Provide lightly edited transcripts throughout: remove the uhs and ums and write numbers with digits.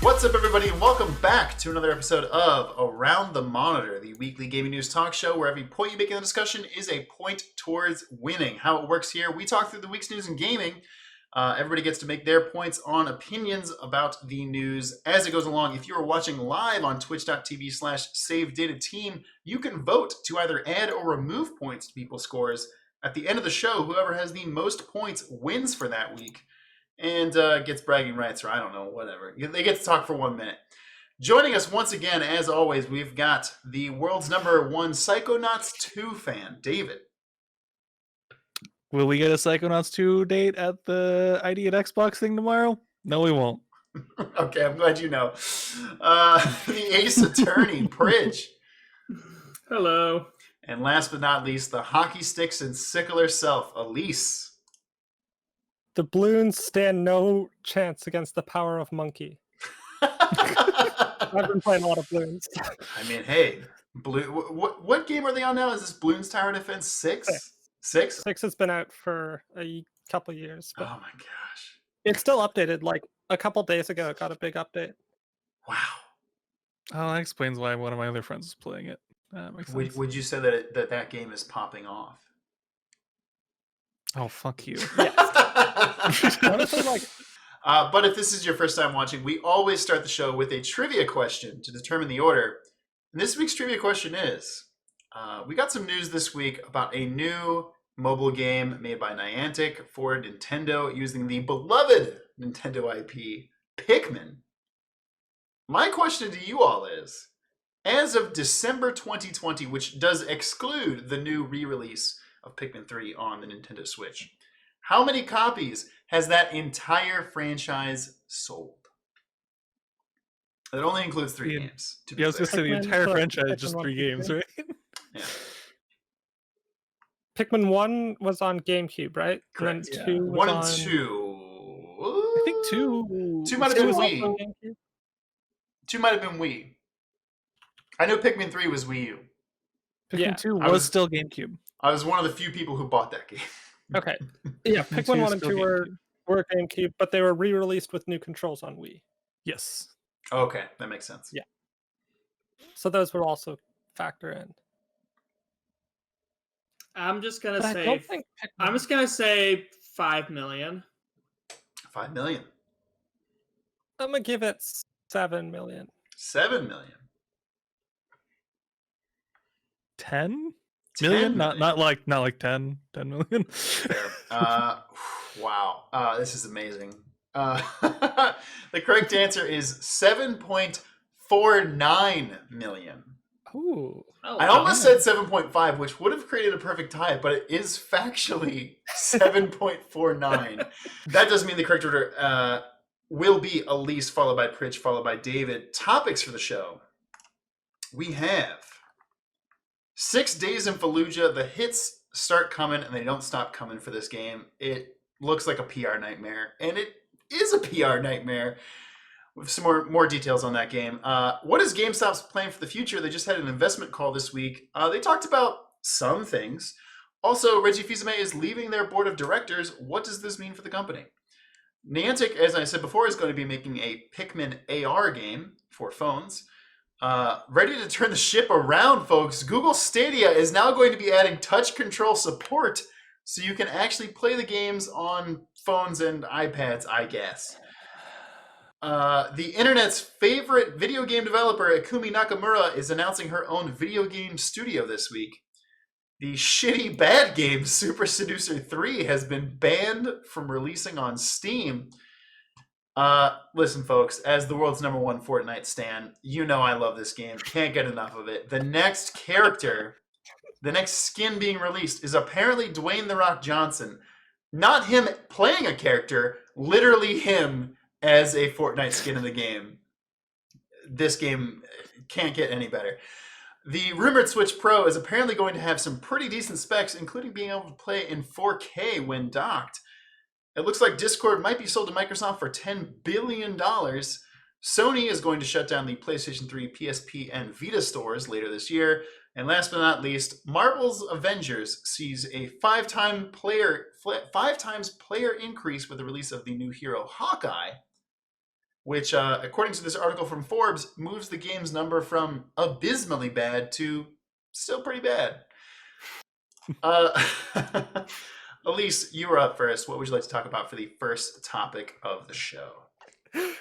What's up, everybody, and welcome back to another episode of Around the Monitor, the weekly gaming news talk show where every point you make in the discussion is a point towards winning. How it works here, we talk through the week's news in gaming. Everybody gets to make their points on opinions about the news as it goes along. If you are watching live on twitch.tv/SaveDataTeam, you can vote to either add or remove points to people's scores. At the end of the show, whoever has the most points wins for that week. And gets bragging rights, or I don't know, whatever. They get to talk for 1 minute. Joining us once again, as always, we've got the world's #1 Psychonauts 2 fan, David. Will we get a Psychonauts 2 date at the ID at Xbox thing tomorrow? No, we won't. Okay, I'm glad you know. The Ace Attorney, Pridge. Hello. And last but not least, the hockey sticks and sickle herself, Elise. The balloons stand no chance against the power of monkey. I've been playing a lot of balloons. I mean, hey, what game are they on now? Is this Bloons Tower Defense 6? 6? 6 has been out for a couple years. Oh my gosh. It's still updated. Like a couple days ago, it got a big update. Wow. Oh, that explains why one of my other friends is playing it. Makes sense. Would you say that that game is popping off? Oh, fuck you. Honestly, like, but if this is your first time watching, we always start the show with a trivia question to determine the order. And this week's trivia question is, we got some news this week about a new mobile game made by Niantic for Nintendo using the beloved Nintendo IP, Pikmin. My question to you all is, as of December 2020, which does exclude the new re-release of Pikmin 3 on the Nintendo Switch, how many copies has that entire franchise sold? It only includes 3 games. Yeah, I was going to say the entire franchise is just Pikmin 3 games, right? Yeah. Pikmin 1 was on GameCube, right? Correct. And then 2 was 1 and on... 2. I think 2. 2 might have 2 been was also Wii. on GameCube. 2 might have been Wii. I know Pikmin 3 was Wii U. Pikmin 2 I was was- still GameCube. I was one of the few people who bought that game. Okay. Yeah, Pikmin 1 and still 2 were GameCube, but they were re-released with new controls on Wii. Yes. Okay, that makes sense. Yeah. So those would also factor in. I'm just gonna But I say don't think I'm just gonna say 5 million. 5 million. I'm gonna give it 7 million. 7 million. 10 10 million? million. Not like 10 million. Fair. Wow. This is amazing. The correct answer is 7.49 million. Ooh. Oh, I almost said 7.5, which would have created a perfect tie, but it is factually 7.49. That does mean the correct order will be Elise, followed by Pritch, followed by David. Topics for the show. We have 6 Days in Fallujah. The hits start coming, and they don't stop coming for this game. It looks like a PR nightmare, and it is a PR nightmare. With some more details on that game. What is GameStop's plan for the future? They just had an investment call this week. They talked about some things. Also, Reggie Fils-Aimé is leaving their board of directors. What does this mean for the company? Niantic, as I said before, is going to be making a Pikmin AR game for phones. Ready to turn the ship around, folks. Google Stadia is now going to be adding touch control support so you can actually play the games on phones and iPads, I guess. The internet's favorite video game developer, Ikumi Nakamura, is announcing her own video game studio this week. The shitty bad game Super-Seducer 3 has been banned from releasing on Steam. Listen, folks, as the world's #1 Fortnite stan, you know I love this game. Can't get enough of it. The next character, the next skin being released is apparently Dwayne "The Rock" Johnson. Not him playing a character, literally him as a Fortnite skin in the game. This game can't get any better. The rumored Switch Pro is apparently going to have some pretty decent specs, including being able to play in 4K when docked. It looks like Discord might be sold to Microsoft for $10 billion. Sony is going to shut down the PlayStation 3, PSP, and Vita stores later this year. And last but not least, Marvel's Avengers sees a five times player increase with the release of the new hero Hawkeye, which, according to this article from Forbes, moves the game's number from abysmally bad to still pretty bad. Elise, you were up first. What would you like to talk about for the first topic of the show?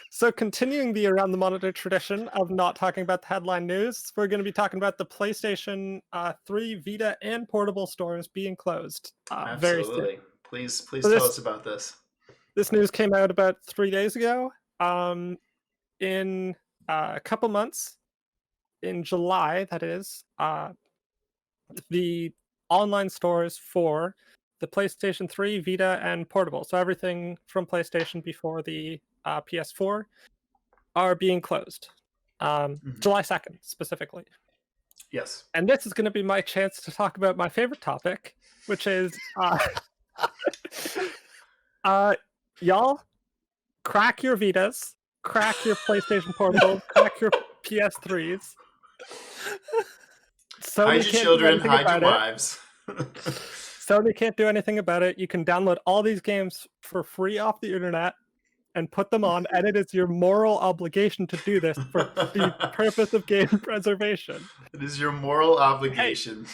So continuing the Around the Monitor tradition of not talking about the headline news, we're going to be talking about the PlayStation 3, Vita, and portable stores being closed very soon. Absolutely. Please So tell us about this. This news came out about 3 days ago. In a couple months, in July, that is, the online stores for the PlayStation 3, Vita, and portable, so everything from PlayStation before the PS4, are being closed. July 2nd, specifically. Yes. And this is going to be my chance to talk about my favorite topic, which is y'all, crack your Vitas, crack your PlayStation Portable, crack your PS3s. Hide your children, hide your wives. Sony can't do anything about it. You can download all these games for free off the internet and put them on, and it is your moral obligation to do this for the purpose of game preservation. It is your moral obligation.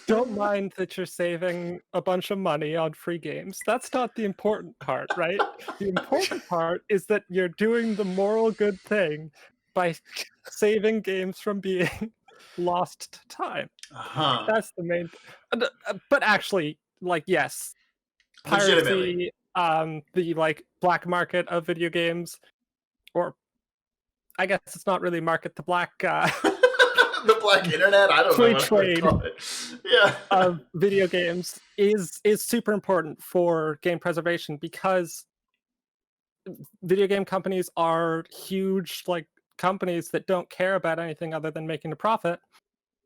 Don't mind that you're saving a bunch of money on free games. That's not the important part, right? The important part is that you're doing the moral good thing by saving games from being lost to time. That's the main but actually, like, yes, piracy, the like black market of video games, or I guess it's not really market, the black the black internet, I don't know what to call it. Yeah. Of video games is super important for game preservation, because video game companies are huge like companies that don't care about anything other than making a profit,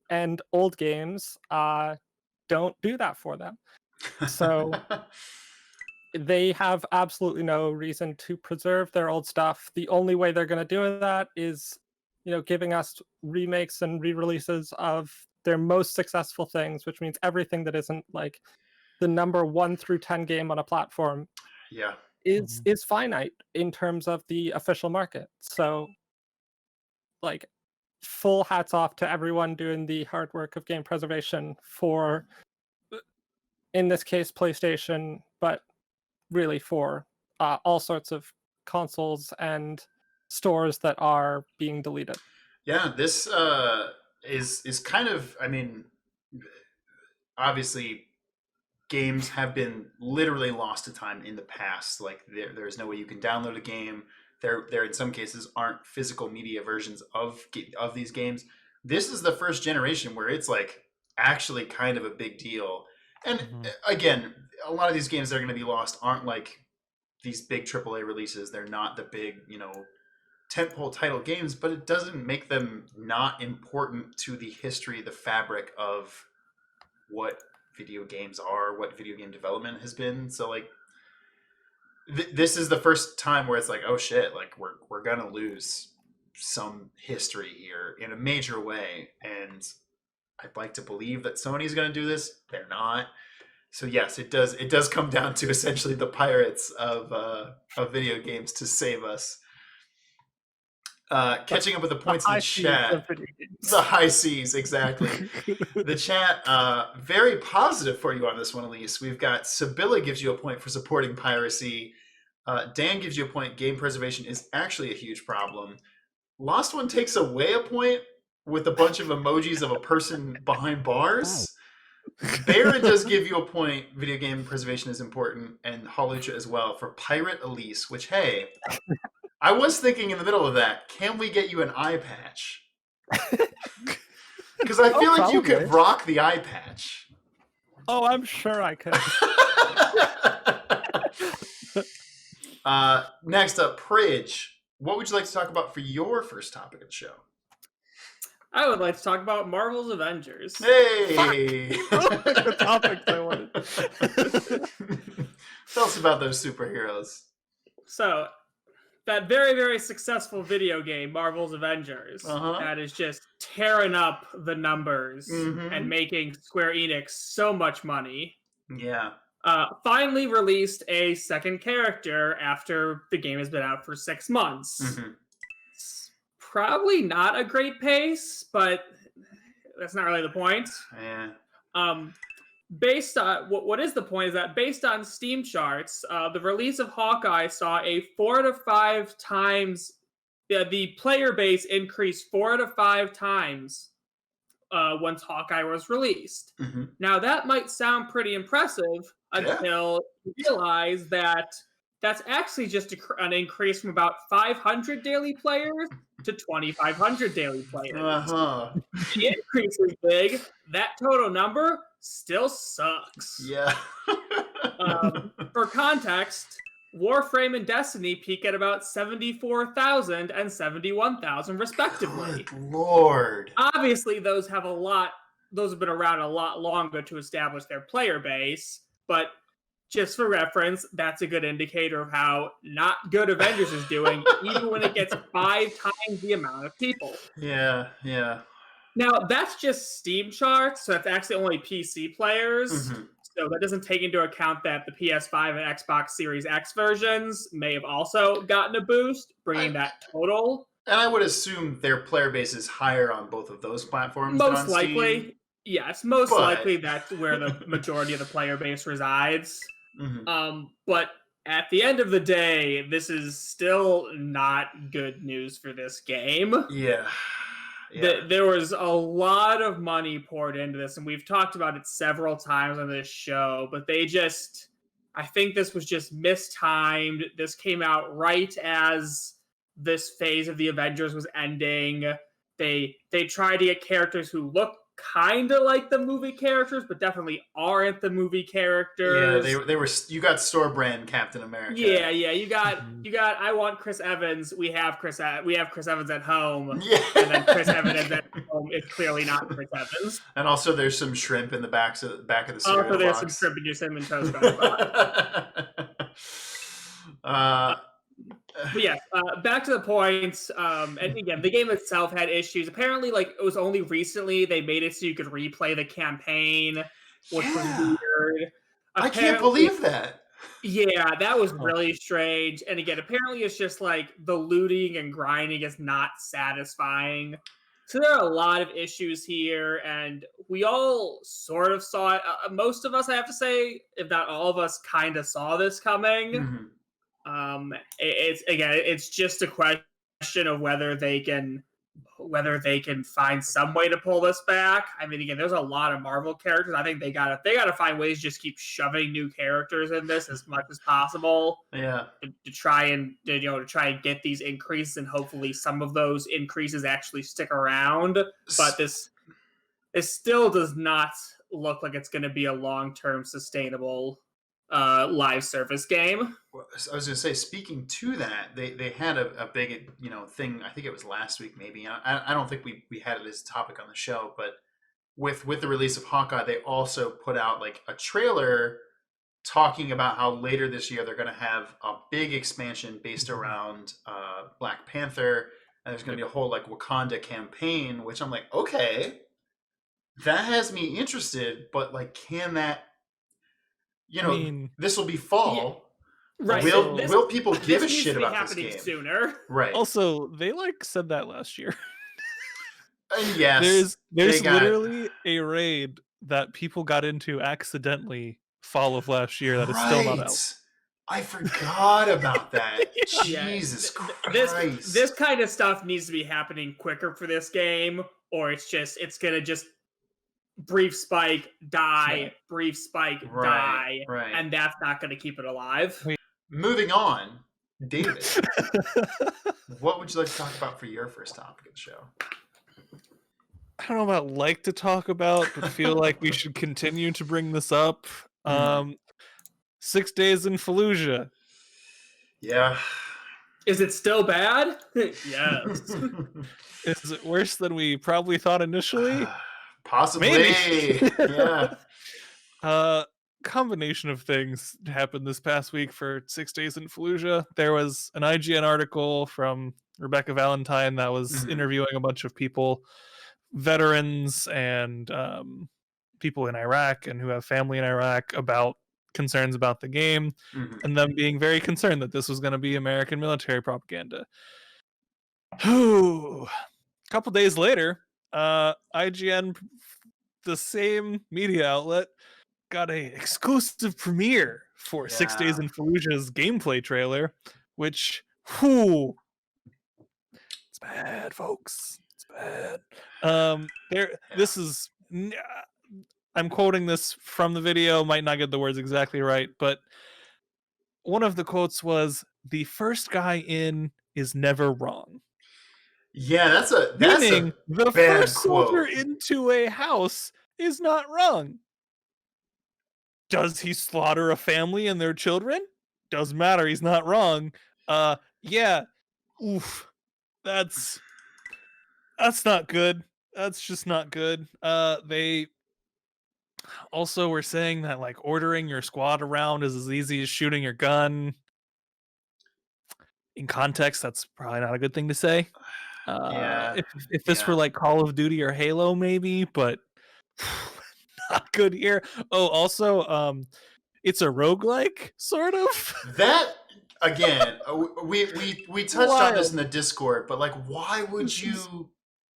and old games don't do that for them. So they have absolutely no reason to preserve their old stuff. The only way they're going to do that is, giving us remakes and re-releases of their most successful things, which means everything that isn't like the number 1 through 10 game on a platform. Yeah. Is finite in terms of the official market. So, like, full hats off to everyone doing the hard work of game preservation for, in this case, PlayStation, but really for all sorts of consoles and stores that are being deleted. Yeah, this is kind of, I mean, obviously games have been literally lost to time in the past. Like there's no way you can download a game. There in some cases aren't physical media versions of these games. This is the first generation where it's like actually kind of a big deal. And again, a lot of these games that are going to be lost aren't like these big AAA releases. They're not the big, tentpole title games, but it doesn't make them not important to the history, the fabric of what video games are, what video game development has been. So like this is the first time where it's like, oh shit, like we're going to lose some history here in a major way. And I'd like to believe that Sony's going to do this. They're not. So yes, it does come down to essentially the pirates of video games to save us. Catching up with the points in the chat. The high seas, exactly. The chat, very positive for you on this one, Elise. We've got Sibylla gives you a point for supporting piracy. Dan gives you a point. Game preservation is actually a huge problem. Lost One takes away a point with a bunch of emojis of a person behind bars. Baron does give you a point. Video game preservation is important, and Fallujah as well for Pirate Elise, which, hey, I was thinking in the middle of that, can we get you an eye patch? Because I feel like you could rock the eye patch. Oh, I'm sure I could. Next up, Pridge. What would you like to talk about for your first topic of the show? I would like to talk about Marvel's Avengers. Hey! The topics I wanted. Tell us about those superheroes. So, that very, very successful video game, Marvel's Avengers, that is just tearing up the numbers and making Square Enix so much money. Yeah. Finally released a second character after the game has been out for 6 months. It's probably not a great pace, but that's not really the point. Yeah. Based on what is the point is that based on Steam charts, the release of Hawkeye saw a 4 to 5 times the player base increased 4 to 5 times once Hawkeye was released. Now that might sound pretty impressive until you realize that that's actually just an increase from about 500 daily players to 2,500 daily players. The increase is big. That total number still sucks. Yeah. For context, Warframe and Destiny peak at about 74,000 and 71,000 respectively. Good Lord. Obviously, those have been around a lot longer to establish their player base, but just for reference, that's a good indicator of how not good Avengers is doing, even when it gets 5 times the amount of people. Yeah, yeah. Now, that's just Steam charts, so that's actually only PC players. So that doesn't take into account that the PS5 and Xbox Series X versions may have also gotten a boost, bringing that total. And I would assume their player base is higher on both of those platforms. Most likely. Yes, most likely that's where the majority of the player base resides. But at the end of the day, this is still not good news for this game. Yeah. There was a lot of money poured into this, and we've talked about it several times on this show, but I think this was just mistimed. This came out right as this phase of the Avengers was ending. They tried to get characters who look kind of like the movie characters, but definitely aren't the movie characters. Yeah, they were. You got store brand Captain America. Yeah. You got. I want Chris Evans. We have Chris Evans at home. Yeah. And then Chris Evans at home is clearly not Chris Evans. And also, there's some shrimp in the back of the cereal Also, there's box. some shrimp in your cinnamon toast box. But yeah, back to the point. And again, the game itself had issues. Apparently, it was only recently they made it so you could replay the campaign, which was weird. I can't believe that. Yeah, that was really strange. And again, apparently it's just the looting and grinding is not satisfying. So there are a lot of issues here, and we all sort of saw it. Most of us, I have to say, if not all of us, kind of saw this coming. It's just a question of whether they can find some way to pull this back. I mean, again, there's a lot of Marvel characters. I think they gotta find ways to just keep shoving new characters in this as much as possible. Yeah, to try and get these increases, and hopefully some of those increases actually stick around. But this still does not look like it's going to be a long-term sustainable live service game. I was going to say, speaking to that, they had a big thing. I think it was last week, maybe. I don't think we had it as a topic on the show, but with the release of Hawkeye, they also put out a trailer talking about how later this year they're going to have a big expansion based around Black Panther, and there's going to be a whole Wakanda campaign, which I'm like, okay, that has me interested, but can that? This will be fall. Yeah. Right. Will people give a shit about this game? Sooner. Right. Also, they said that last year. Yes. There's literally a raid that people got into accidentally fall of last year that is still not out. I forgot about that. Jesus Christ. This kind of stuff needs to be happening quicker for this game, or it's gonna just brief spike, die, brief spike, die, and that's not going to keep it alive. Moving on, David, what would you like to talk about for your first topic of the show? I don't know about to talk about, but feel like we should continue to bring this up. 6 days in Fallujah. Yeah. Is it still bad? Yes. Is it worse than we probably thought initially? Possibly. Maybe. Yeah. combination of things happened this past week for 6 Days in Fallujah. There was an IGN article from Rebecca Valentine that was interviewing a bunch of people, veterans and people in Iraq and who have family in Iraq, about concerns about the game, and them being very concerned that this was going to be American military propaganda. A couple days later, IGN, the same media outlet, got a exclusive premiere for 6 Days in Fallujah's gameplay trailer, which, it's bad, folks. It's bad. This is, I'm quoting this from the video, might not get the words exactly right, but one of the quotes was, "The first guy in is never wrong." Yeah, that's Meaning, a the bad first soldier quote. into a house is not wrong. Does he slaughter a family and their children? Doesn't matter. He's not wrong. Yeah. Oof. That's not good. That's just not good. They also were saying that like ordering your squad around is as easy as shooting your gun. In context, that's probably not a good thing to say. If this were like Call of Duty or Halo, maybe, but not good here. Oh, also, it's a roguelike, sort of. That again, we touched on this in the Discord, but like, why would you?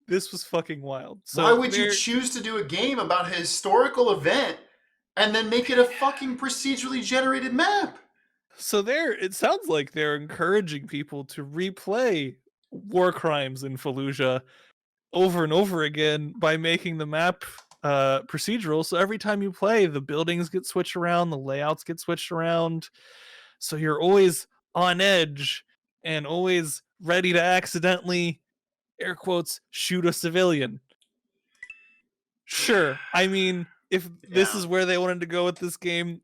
This was fucking wild. So why would you choose to do a game about a historical event and then make it a fucking procedurally generated map? So it sounds like they're encouraging people to replay war crimes in Fallujah over and over again by making the map procedural. So every time you play, the buildings get switched around, the layouts get switched around. So you're always on edge and always ready to accidentally, air quotes, shoot a civilian. Sure. I mean, if this is where they wanted to go with this game,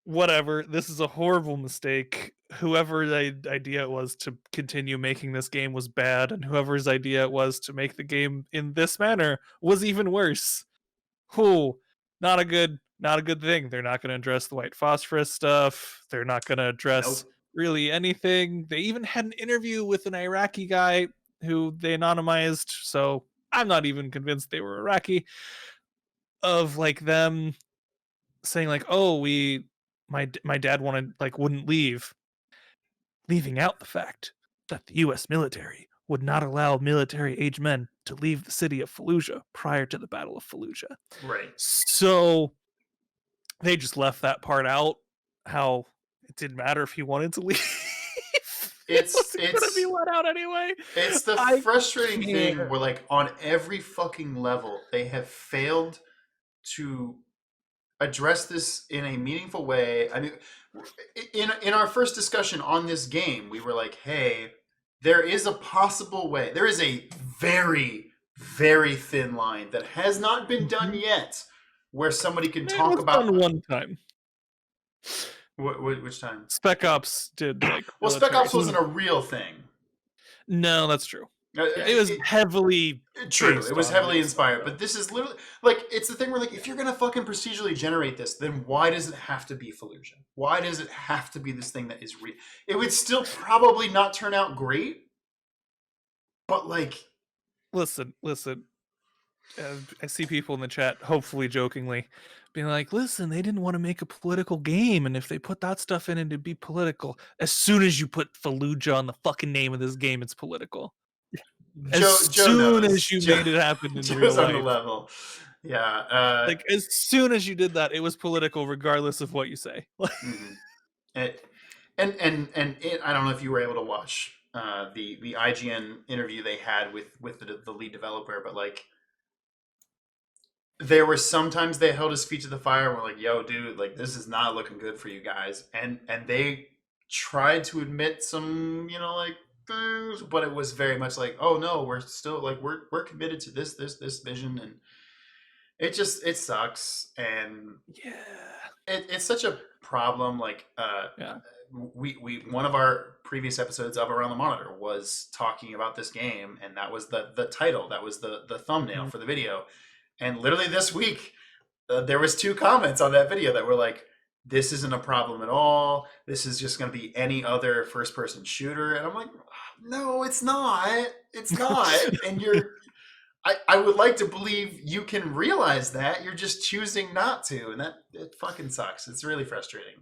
whatever. This is a horrible mistake. Whoever the idea it was to continue making this game was bad, and whoever's idea it was to make the game in this manner was even worse. Not a good thing. They're not going to address the white phosphorus stuff. They're not going to address really anything. They even had an interview with an Iraqi guy who they anonymized, so I'm not even convinced they were Iraqi, of like them saying like, oh, my dad wouldn't leave, leaving out the fact that the U.S. military would not allow military-age men to leave the city of Fallujah prior to the Battle of Fallujah. Right. So they just left that part out, how it didn't matter if he wanted to leave. It's gonna be let out anyway. It's the frustrating thing where like on every fucking level they have failed to address this in a meaningful way. I mean, in our first discussion on this game, we were like, hey, there is a possible way. There is a very, very thin line that has not been done yet where somebody can talk about done one time. Which time? Spec Ops did like. Well, Spec Ops wasn't a real thing. No, that's true. It was heavily true. It was heavily inspired, but this is literally like it's the thing where like if you're gonna fucking procedurally generate this, then why does it have to be Fallujah? Why does it have to be this thing that is real? It would still probably not turn out great, but like, listen. I see people in the chat, hopefully jokingly, being like, listen, they didn't want to make a political game, and if they put that stuff in, it'd be political. As soon as you put Fallujah on the fucking name of this game, it's political. As soon as you made it happen in real life. On the level. Yeah. Like, as soon as you did that, it was political, regardless of what you say. And I don't know if you were able to watch the IGN interview they had with the lead developer, but like, there were sometimes they held his feet to the fire and were like, yo, dude, like this is not looking good for you guys. And they tried to admit some, like things, but it was very much like, oh no, we're still like we're committed to this vision, and it sucks. And it's such a problem. Like we one of our previous episodes of Around the Monitor was talking about this game, and that was the title, that was the thumbnail for the video. And literally this week, there was 2 comments on that video that were like, this isn't a problem at all. This is just going to be any other first-person shooter. And I'm like, no, it's not. It's not. And I would like to believe you can realize that. You're just choosing not to. And it fucking sucks. It's really frustrating.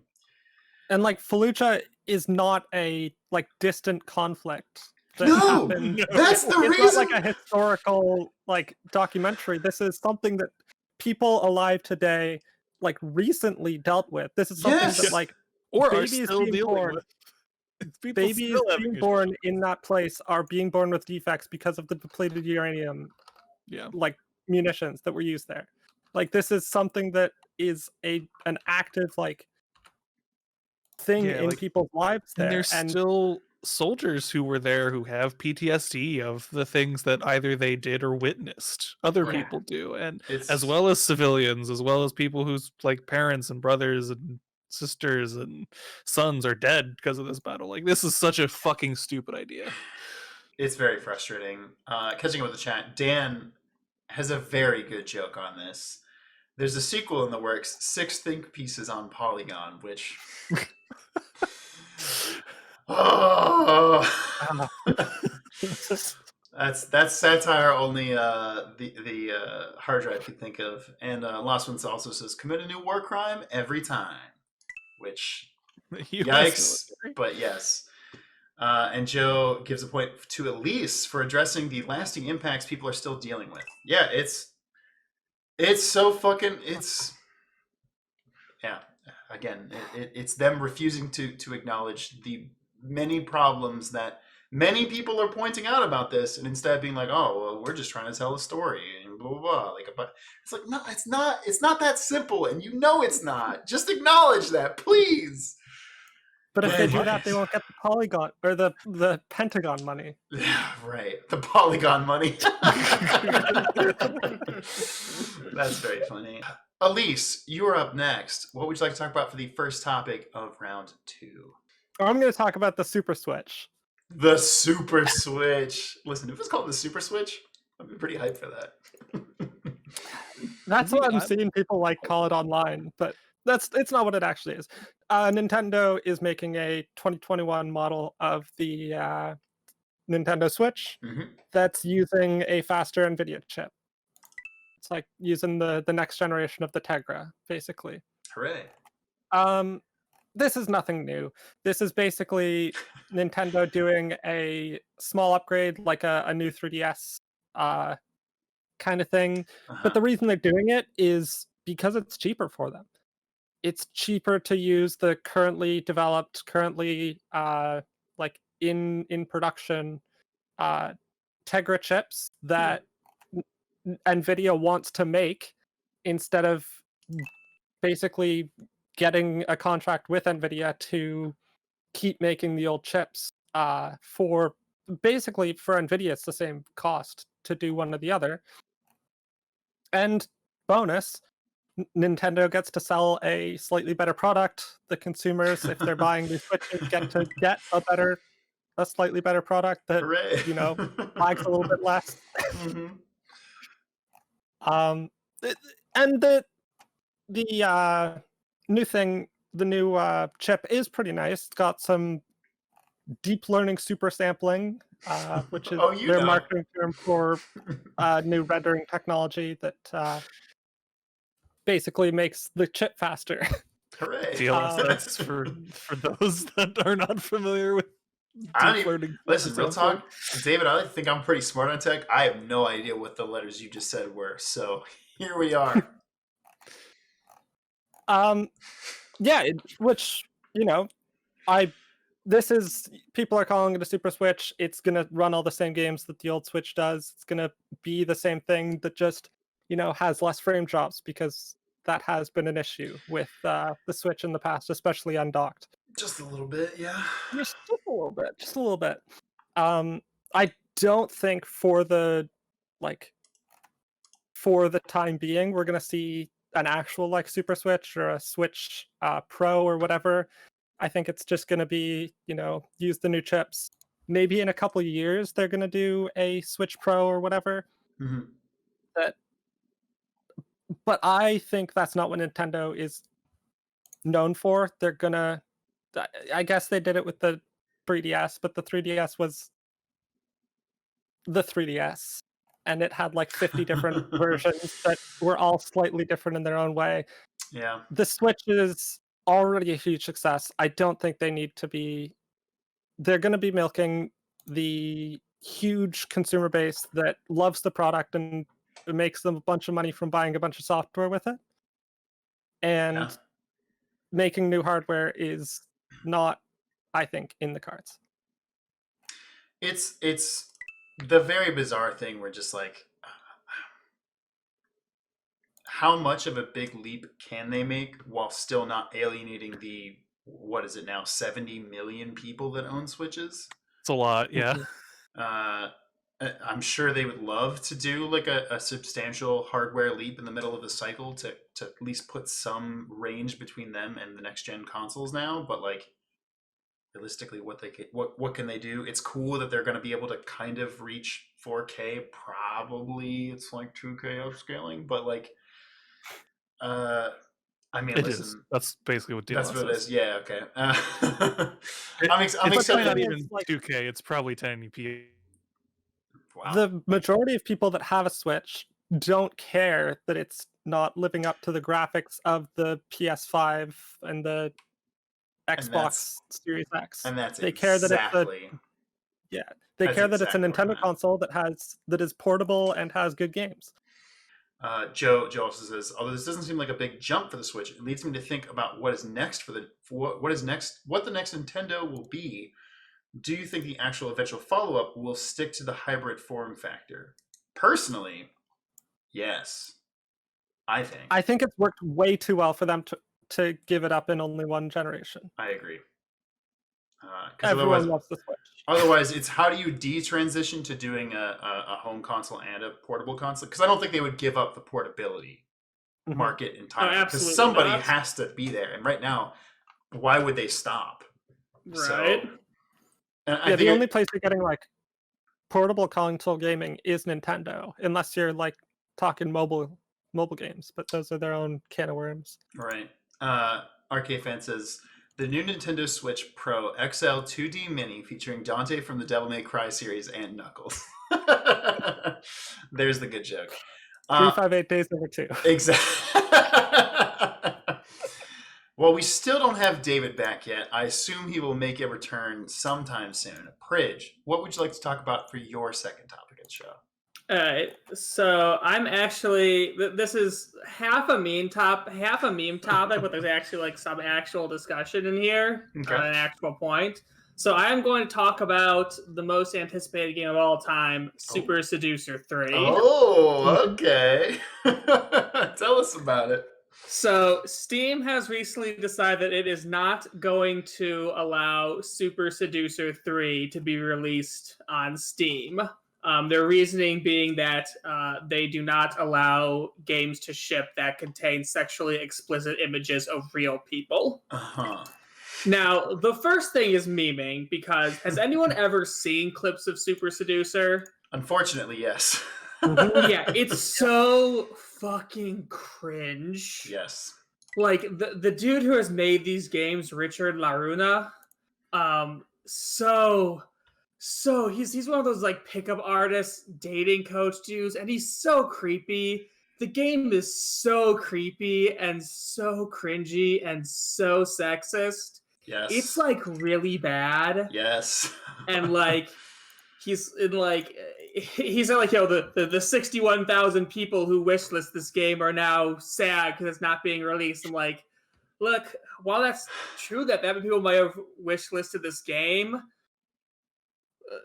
And like Fallujah is not a like distant conflict. No, that's the reason. It's not like a historical like documentary. This is something that people alive today like recently dealt with. This is something that like or babies are still being dealing born. with. Babies being born in that place are being born with defects because of the depleted uranium, like munitions that were used there. Like this is something that is an active like thing in people's lives there. And there's still soldiers who were there who have PTSD of the things that either they did or witnessed other people do, and as well as civilians, as well as people whose like parents and brothers and sisters and sons are dead because of this battle. Like this is such a fucking stupid idea. It's very frustrating. Catching up with the chat, Dan has a very good joke on this. There's a sequel in the works, 6 think pieces on Polygon, which that's satire only the hard drive could think of. And Lost Ones also says commit a new war crime every time, which yikes, but yes. And Joe gives a point to Elise for addressing the lasting impacts people are still dealing with. Yeah, it's so fucking again, it's them refusing to acknowledge the many problems that many people are pointing out about this, and instead being like, oh well, we're just trying to tell a story and blah blah blah. Like, but it's like, no, it's not that simple, and you know it's not. Just acknowledge that, please. But if they do that, they won't get the Polygon or the Pentagon money. Yeah, right. The Polygon money. That's very funny. Elise, you are up next. What would you like to talk about for the first topic of round 2? I'm going to talk about the Super Switch. The Super Switch. Listen, if it was called the Super Switch, I'd be pretty hyped for that. That's what I'm seeing people like call it online, but it's not what it actually is. Nintendo is making a 2021 model of the Nintendo Switch that's using a faster NVIDIA chip. It's like using the next generation of the Tegra, basically. Hooray. This is nothing new. This is basically Nintendo doing a small upgrade, like a new 3DS kind of thing. But the reason they're doing it is because it's cheaper for them. It's cheaper to use the currently developed, like in production Tegra chips that NVIDIA wants to make, instead of basically getting a contract with NVIDIA to keep making the old chips. For NVIDIA, it's the same cost to do one or the other. And bonus, Nintendo gets to sell a slightly better product. The consumers, if they're buying these Switches, get to get a slightly better product that lags a little bit less. And the new thing, the new chip is pretty nice. It's got some deep learning super sampling, which is their marketing term for new rendering technology that basically makes the chip faster. Hooray. That's for those that are not familiar with deep learning. Listen, real talk, David, I think I'm pretty smart on tech. I have no idea what the letters you just said were, so here we are. Which this is, people are calling it a Super Switch. It's gonna run all the same games that the old Switch does. It's gonna be the same thing that just has less frame drops, because that has been an issue with the Switch in the past, especially undocked. Just a little bit, yeah. Just a little bit. I don't think for the time being we're gonna see an actual like Super Switch or a Switch Pro or whatever. I think it's just gonna be use the new chips. Maybe in a couple of years they're gonna do a Switch Pro or whatever. But I think that's not what Nintendo is known for. They're gonna, I guess they did it with the 3DS, but the 3DS was the 3DS, and it had like 50 different versions that were all slightly different in their own way. Yeah. The Switch is already a huge success. I don't think they need to be. They're going to be milking the huge consumer base that loves the product and it makes them a bunch of money from buying a bunch of software with it. And Yeah. making new hardware is not, I think, in the cards. It's the very bizarre thing where just like, how much of a big leap can they make while still not alienating the, what is it now, 70 million people that own Switches? It's a lot, yeah. I'm sure they would love to do like a substantial hardware leap in the middle of the cycle to at least put some range between them and the next gen consoles now, but like realistically what can they do? It's cool that they're going to be able to kind of reach 4K. Probably it's like 2K upscaling, but like I mean, It listen, is. That's basically what DLSS that's what it is. Yeah, okay. I'm It's excited. not It's even like- 2K. It's probably 1080p. Wow. The majority of people that have a Switch don't care that it's not living up to the graphics of the PS5 and the Xbox Series X. And that's They care that it's a exactly. they That's care that exactly it's a where I'm Nintendo at. console that is portable and has good games. Joe also says, although this doesn't seem like a big jump for the Switch, it leads me to think about what is next what the next Nintendo will be. Do you think the actual eventual follow-up will stick to the hybrid form factor? Personally, yes. I think it's worked way too well for them to give it up in only one generation. I agree. 'Cause Everyone loves the Switch. Otherwise, it's how do you detransition to doing a home console and a portable console? Because I don't think they would give up the portability Mhm. market entirely. Because absolutely somebody not. has to be there, and right now, why would they stop? Right. And I Yeah, the think only place you're getting like portable console gaming is Nintendo, unless you're like talking mobile games, but those are their own can of worms. right. RK Fan says the new Nintendo Switch Pro XL 2D Mini featuring Dante from the Devil May Cry series and Knuckles. There's the good joke. 358 days over 2. Exactly. Well, we still don't have David back yet. I assume he will make a return sometime soon. Pridge, what would you like to talk about for your second topic of the show? All right, so I'm actually this is half a meme topic, but there's actually like some actual discussion in here, Okay. an actual point. So I am going to talk about the most anticipated game of all time, Super-Seducer 3. Oh, okay. Tell us about it. So Steam has recently decided that it is not going to allow Super-Seducer 3 to be released on Steam. Their reasoning being that they do not allow games to ship that contain sexually explicit images of real people. Uh-huh. Now, the first thing is memeing, because has anyone ever seen clips of Super-Seducer? Unfortunately, yes. Yeah, it's so fucking cringe. Yes. Like the dude who has made these games, Richard Laruna, so he's one of those like pickup artists, dating coach dudes, and he's so creepy. The game is so creepy and so cringy and so sexist. Yes. It's like really bad. Yes. And like he's in like the 61,000 people who wishlist this game are now sad because it's not being released. I'm like, look, while that's true that many people might have wishlisted this game,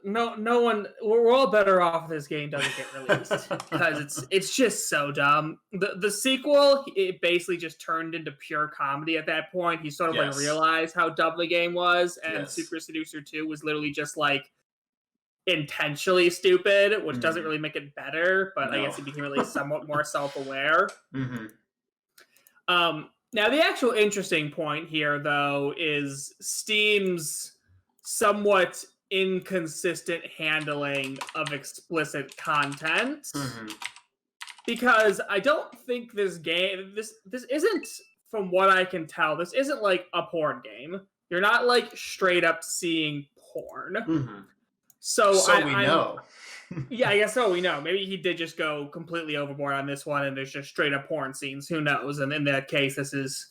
no one, we're all better off if this game doesn't get released because it's just so dumb. The sequel, it basically just turned into pure comedy at that point. He sort of like realized how dumb the game was, and Super-Seducer 2 was literally just like intentionally stupid, which doesn't really make it better, but I guess he became at least somewhat more self-aware. Mm-hmm. Now the actual interesting point here, though, is Steam's somewhat inconsistent handling of explicit content. Mm-hmm. because I don't think this game this isn't, from what I can tell, this isn't like a porn game. You're not like straight up seeing porn. Mm-hmm. So we know. Yeah, I guess so. We know. Maybe he did just go completely overboard on this one, and there's just straight up porn scenes. Who knows? And in that case, this is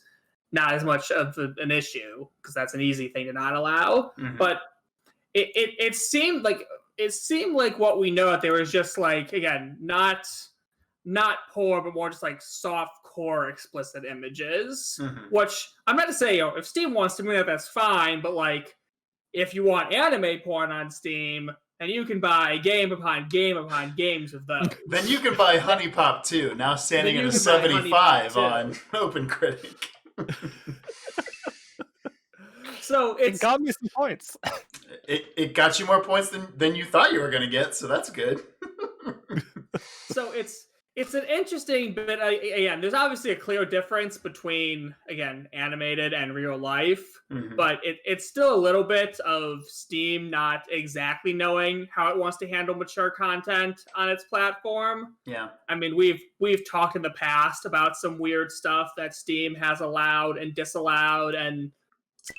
not as much of an issue because that's an easy thing to not allow. Mhm. But it seemed like what we know that there was just like, again, not porn, but more just like soft core explicit images. Mhm. Which I'm not to say, if Steam wants to do that, that's fine. But like, if you want anime porn on Steam, and you can buy game upon game upon games of those. Then you can buy Honey Pop 2, now standing at a Then you can buy Honey Pop 75 on OpenCritic. So It got me some points. It got you more points than you thought you were going to get, so that's good. So it's an interesting bit. Again, there's obviously a clear difference between, again, animated and real life, Mhm. but it's still a little bit of Steam not exactly knowing how it wants to handle mature content on its platform. Yeah. I mean, we've talked in the past about some weird stuff that Steam has allowed and disallowed, and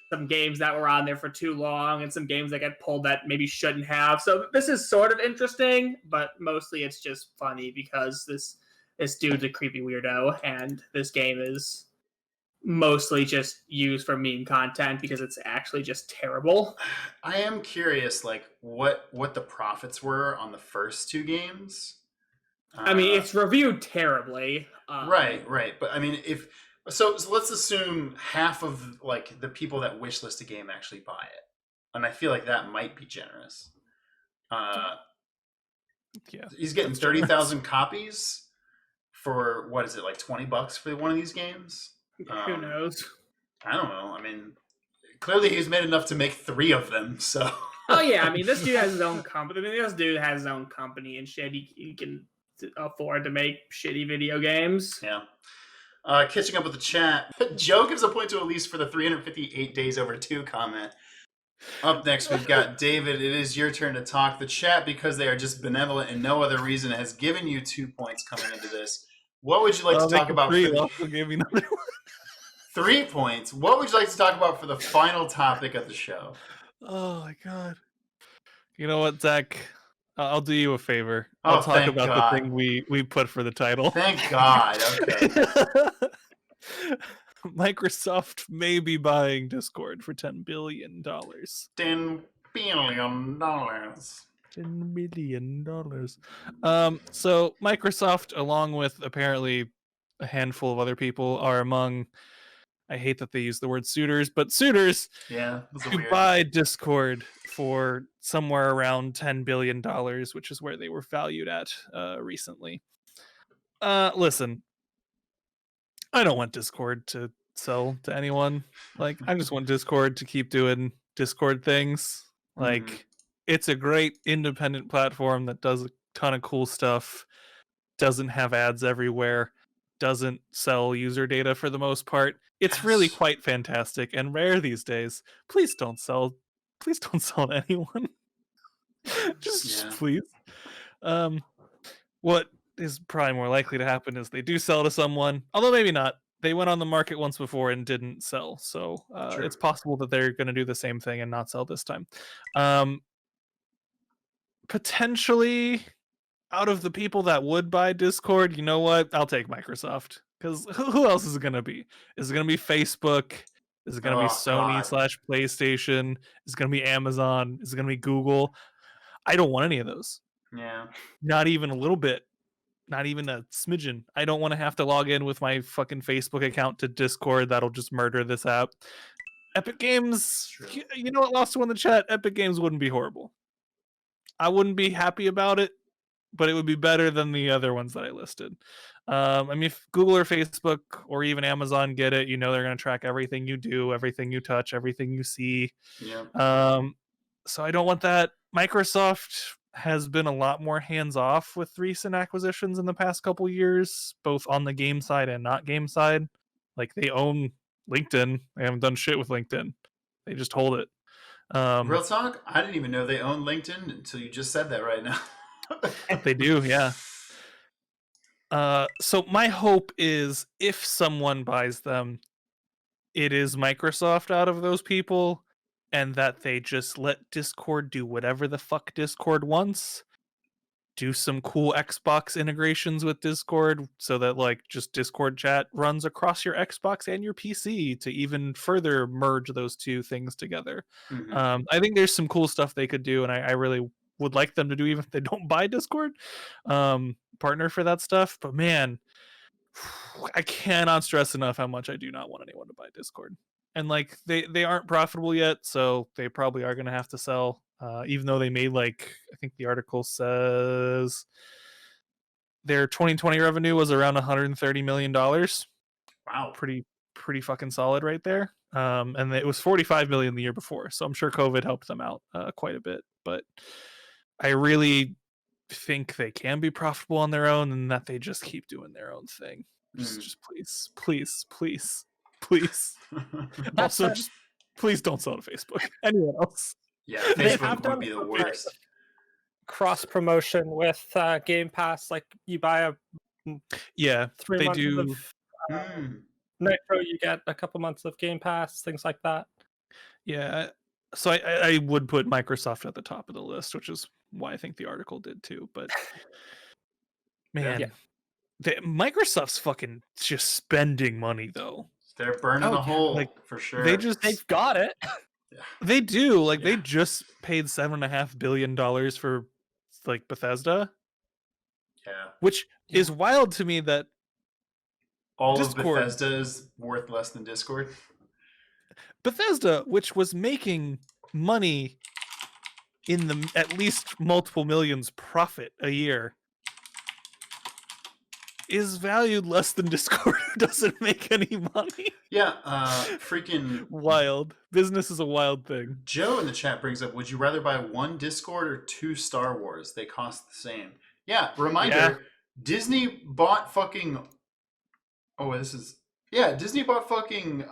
some games that were on there for too long, and some games that get pulled that maybe shouldn't have. So this is sort of interesting, but mostly it's just funny because this dude's a creepy weirdo, and this game is mostly just used for meme content because it's actually just terrible. I am curious, like, what the profits were on the first two games. I mean, it's reviewed terribly. Right. But I mean, so let's assume half of like the people that wishlist a game actually buy it, and I feel like that might be generous. Yeah, he's getting 30,000 copies for what is it, like $20 for one of these games? Who knows? I don't know. I mean, clearly he's made enough to make 3 of them. So. Oh yeah, I mean, this dude has his own company. I mean, this dude has his own company and shit. He can afford to make shitty video games. Yeah. Catching up with the chat, Joe gives a point to Elise for the 358 days over 2 comment. Up next, we've got David. It is your turn to talk. The chat, because they are just benevolent and no other reason, has given you 2 points coming into this. What would you like to talk about? 3, also gave me another one. 3 points. What would you like to talk about for the final topic of the show? Oh my god! You know what, Zach? I'll do you a favor. I'll talk thank about God. the thing we put for the title. Thank God. Okay. Microsoft may be buying Discord for $10 billion. $10 billion. $10 billion. So Microsoft, along with apparently a handful of other people, are among, I hate that they use the word suitors, but suitors Yeah, that's to weird. buy Discord for somewhere around $10 billion, which is where they were valued at recently. Listen, I don't want Discord to sell to anyone. Like, I just want Discord to keep doing Discord things. Like, it's a great independent platform that does a ton of cool stuff, doesn't have ads everywhere, doesn't sell user data for the most part. It's really Yes. quite fantastic and rare these days. Please don't sell to anyone. just please. What is probably more likely to happen is they do sell to someone, although maybe not. They went on the market once before and didn't sell, so it's possible that they're going to do the same thing and not sell this time. Potentially, out of the people that would buy Discord, you know what? I'll take Microsoft, because who else is it going to be? Is it going to be Facebook? Is it going to be Sony/PlayStation? Is it going to be Amazon? Is it going to be Google? I don't want any of those. Yeah. Not even a little bit. Not even a smidgen. I don't want to have to log in with my fucking Facebook account to Discord. That'll just murder this app. Epic Games, you know what, Lost One in the chat? Epic Games wouldn't be horrible. I wouldn't be happy about it, but it would be better than the other ones that I listed. I mean, if Google or Facebook or even Amazon get it, you know they're going to track everything you do, everything you touch, everything you see. Yeah. So I don't want that. Microsoft has been a lot more hands-off with recent acquisitions in the past couple years, both on the game side and not game side. Like, they own LinkedIn. They haven't done shit with LinkedIn. They just hold it. Real talk, I didn't even know they own LinkedIn until you just said that right now. They do, yeah. So my hope is if someone buys them, it is Microsoft out of those people, and that they just let Discord do whatever the fuck Discord wants. Do some cool Xbox integrations with Discord so that like just Discord chat runs across your Xbox and your PC to even further merge those two things together. I think there's some cool stuff they could do, and I really would like them to do even if they don't buy Discord. Partner for that stuff. But man, I cannot stress enough how much I do not want anyone to buy Discord. And like they aren't profitable yet, so they probably are going to have to sell. Even though they made like I think the article says their 2020 revenue was around $130 million. Wow, pretty fucking solid right there. And it was 45 million the year before, so I'm sure COVID helped them out quite a bit. But I really think they can be profitable on their own, and that they just keep doing their own thing. Just please. Also, just please don't sell to Facebook. Anyone else? Yeah, Facebook would be the worst. Cross promotion with Game Pass, like you buy a 3 they months do. Of Nitro, you get a couple months of Game Pass, things like that. Yeah, so I would put Microsoft at the top of the list, which is why I think the article did too. But man, Microsoft's fucking just spending money though. They're burning a hole, like, for sure. They've got it. They do. Like they just paid $7.5 billion for like Bethesda. Yeah. Which is wild to me that all Discord, of Bethesda is worth less than Discord. Bethesda, which was making money in the at least multiple millions profit a year, is valued less than Discord, who doesn't make any money. Yeah, freaking wild. Business is a wild thing. Joe in the chat brings up, would you rather buy one Discord or two Star Wars? They cost the same. Yeah, reminder, Disney bought fucking... Disney bought fucking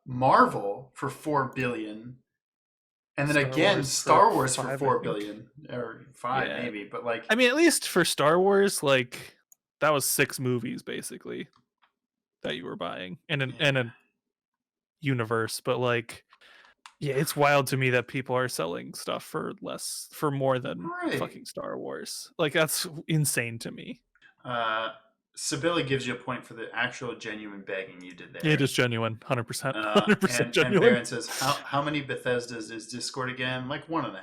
Marvel for $4 billion. And then Star Wars for $4 billion. Or 5 maybe, but like... I mean, at least for Star Wars, like... That was 6 movies basically that you were buying and a universe, but like, it's wild to me that people are selling stuff for more than fucking Star Wars. Like that's insane to me. Sibylla gives you a point for the actual genuine begging you did there. It is genuine, 100%. 100% genuine. And Baron says, how many Bethesdas is Discord again? Like 1.5.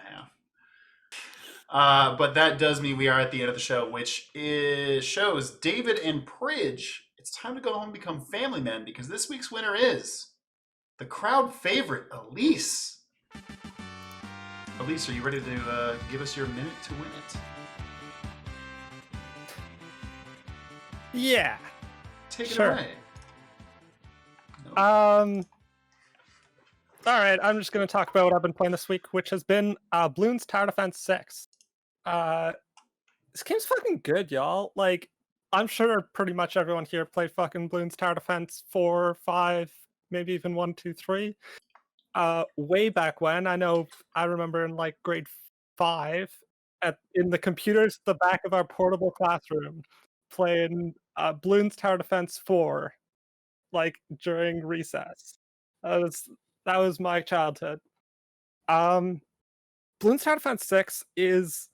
But that does mean we are at the end of the show, which shows David and Pridge. It's time to go home and become family men, because this week's winner is the crowd favorite, Elise. Elise, are you ready to give us your minute to win it? Yeah. Take it away. All right, I'm just going to talk about what I've been playing this week, which has been Bloons Tower Defense 6. This game's fucking good, y'all. Like, I'm sure pretty much everyone here played fucking Bloons Tower Defense 4, 5, maybe even 1, 2, 3. Way back when, I remember in like grade 5, in the computers at the back of our portable classroom, playing Bloons Tower Defense 4, like during recess. That was my childhood. Bloons Tower Defense 6 is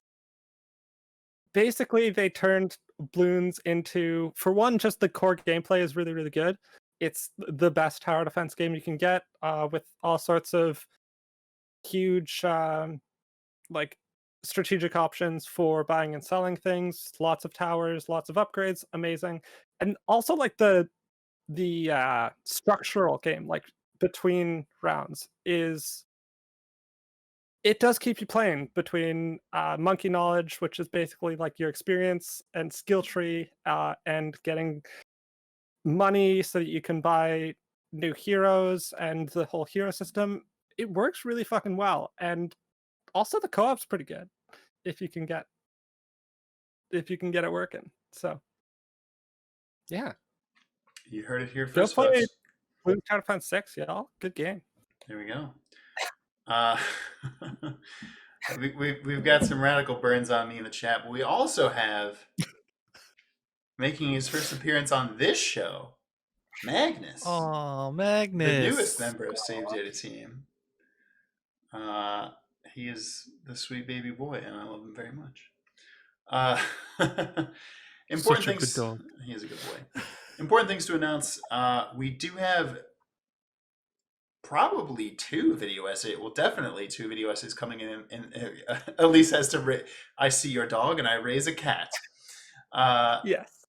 basically, they turned Bloons into, for one, just the core gameplay is really, really good. It's the best tower defense game you can get, with all sorts of huge like strategic options for buying and selling things, lots of towers, lots of upgrades, amazing. And also like the structural game, like between rounds, it does keep you playing between monkey knowledge, which is basically like your experience, and skill tree, and getting money so that you can buy new heroes and the whole hero system. It works really fucking well, and also the co-op's pretty good if you can get it working. So yeah, you heard it here first. Go play Bloons Tower Defense 6, y'all. Good game. There we go. We've got some radical burns on me in the chat, but we also have making his first appearance on this show, Magnus, Oh, Magnus. the newest member of Save Data Team. He is the sweet baby boy, and I love him very much. Important Such a things. good dog. He is a good boy. Important things to announce. We do have probably 2 video essays. Well, definitely 2 video essays coming in. Elise has to. I see your dog, and I raise a cat. Yes.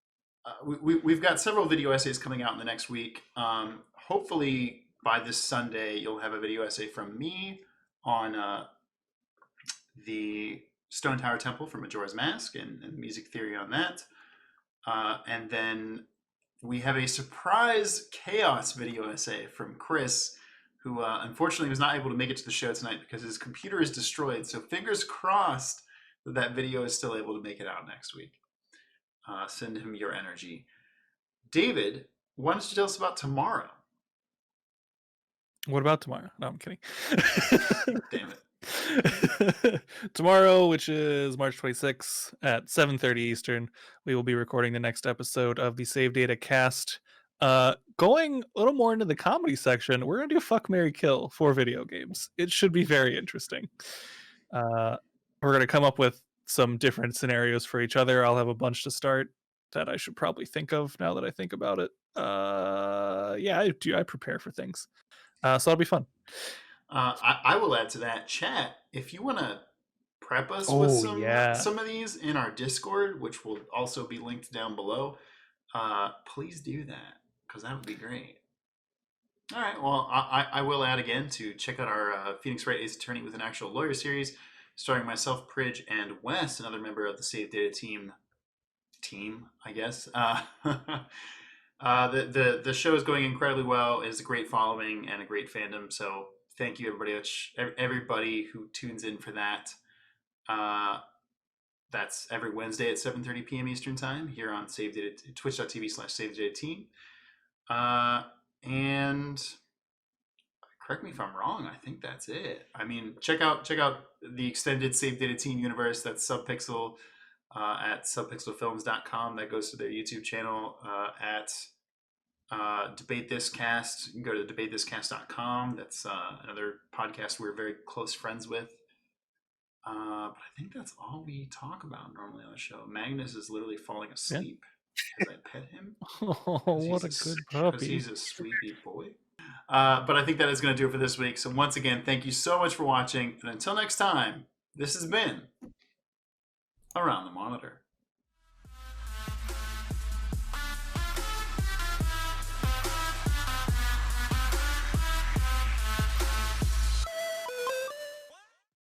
We've got several video essays coming out in the next week. Hopefully by this Sunday, you'll have a video essay from me on the Stone Tower Temple for Majora's Mask and music theory on that. And then we have a surprise chaos video essay from Chris, who unfortunately was not able to make it to the show tonight because his computer is destroyed. So fingers crossed that video is still able to make it out next week. Send him your energy. David, why don't you tell us about tomorrow? What about tomorrow? No, I'm kidding. Damn it. Tomorrow, which is March 26th at 7:30 Eastern, we will be recording the next episode of the Save Data Cast. Going a little more into the comedy section, we're gonna do Fuck, Marry, Kill for video games. It should be very interesting. We're gonna come up with some different scenarios for each other. I'll have a bunch to start that I should probably think of now that I think about it. Yeah, I prepare for things. So that'll be fun. I will add to that, chat, if you want to prep us with some of these in our Discord, which will also be linked down below, please do that, because that would be great. All right, well, I will add again to check out our Phoenix Wright Ace Attorney with an Actual Lawyer series, starring myself, Pridge, and Wes, another member of the Save Data team, I guess. The show is going incredibly well. It is a great following and a great fandom, so thank you everybody who tunes in for that. That's every Wednesday at 7:30 p.m. Eastern Time here on Save Data, twitch.tv/SaveDataTeam. And correct me if I'm wrong, I think that's it. I mean, check out the extended Save Data Team universe. That's Subpixel at subpixelfilms.com. That goes to their YouTube channel. At Debate This Cast, you can go to debatethiscast.com. That's another podcast we're very close friends with. But I think that's all we talk about normally on the show. Magnus is literally falling asleep as I pet him. Oh, what a good puppy. Because he's a sweetie boy. But I think that is going to do it for this week. So once again, thank you so much for watching. And until next time, this has been Around the Monitor.